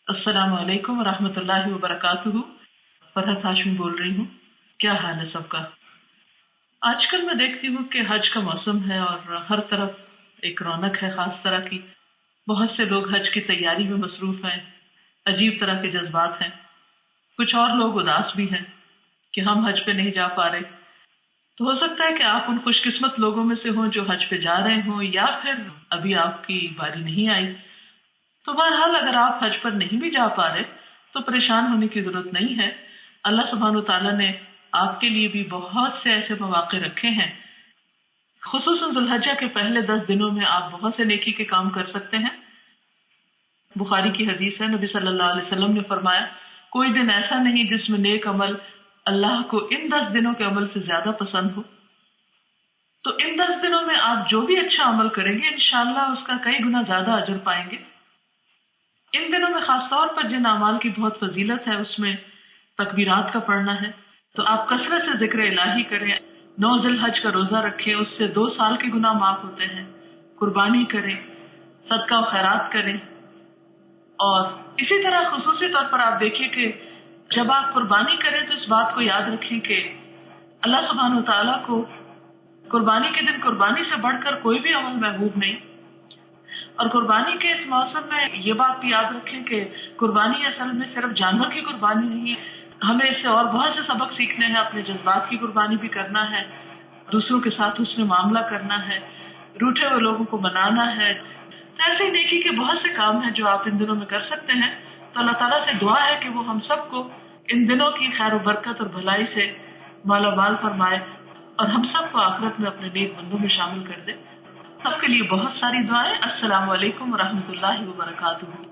अस्सलाम वालेकुम रहमतुल्लाहि व बरकातुहू। फरहत हाशमी बोल रही हूँ। क्या हाल है सबका? आजकल मैं देखती हूँ कि हज का मौसम है और हर तरफ एक रौनक है खास तरह की। बहुत से लोग हज की तैयारी में मसरूफ हैं। अजीब तरह के जज्बात हैं। कुछ और लोग उदास भी हैं कि हम हज पे नहीं जा पा रहे। तो हो सकता है कि आप उन खुशकिस्मत लोगों में से हों जो हज पे जा रहे हों, या फिर अभी आपकी बारी नहीं आई। तो बहरहाल अगर आप हज पर नहीं भी जा पा रहे तो परेशान होने की जरूरत नहीं है। अल्लाह सुब्हानहू तआला ने आपके लिए भी बहुत से ऐसे मौके रखे हैं। खुसूसन जुल्हज्जा के पहले 10 दिनों में आप बहुत से नेकी के काम कर सकते हैं। बुखारी की हदीस है, नबी सल्लल्लाहु अलैहि वसल्लम ने फरमाया, कोई दिन ऐसा नहीं जिसमें नेक अमल अल्लाह को इन 10 दिनों के अमल से ज्यादा पसंद हो। तो इन 10 दिनों में आप जो भी अच्छा अमल करेंगे इंशाअल्लाह उसका कई गुना ज्यादा अजर पाएंगे। इन दिनों में खासतौर पर जिन अमाल की बहुत फजीलत है उसमें तकबीरात का पढ़ना है। तो आप कसरत से जिक्र इलाही करें, 9 जिलहज का रोजा रखें, उससे 2 साल के गुनाह माफ होते हैं। कुर्बानी करें, सदका और खैरात करें। और इसी तरह खुसूसी तौर पर आप देखिए कि जब आप कुर्बानी करें तो इस बात को याद रखें कि अल्लाह सुब्हानहू तआला को कुर्बानी के दिन कुर्बानी से बढ़कर कोई भी अमल महबूब नहीं। और कुर्बानी के इस मौसम में ये बात भी याद रखें कि कुर्बानी असल में सिर्फ जानवर की कुर्बानी नहीं है। हमें इससे और बहुत से सबक सीखने हैं। अपने जज्बात की कुर्बानी भी करना है, दूसरों के साथ उसमें मामला करना है, रूठे हुए लोगों को मनाना है। तो ऐसे नेकी के बहुत से काम हैं जो आप इन दिनों में कर सकते हैं। तो अल्लाह ताला से दुआ है कि वो हम सबको इन दिनों की खैर और बरकत और भलाई से मालामाल फरमाए और हम सबको आखिरत में अपने नेक बंदों में शामिल कर दे। सबके लिए बहुत सारी दुआएं। अस्सलाम वालेकुम रहमतुल्लाहि व बरकातुहू।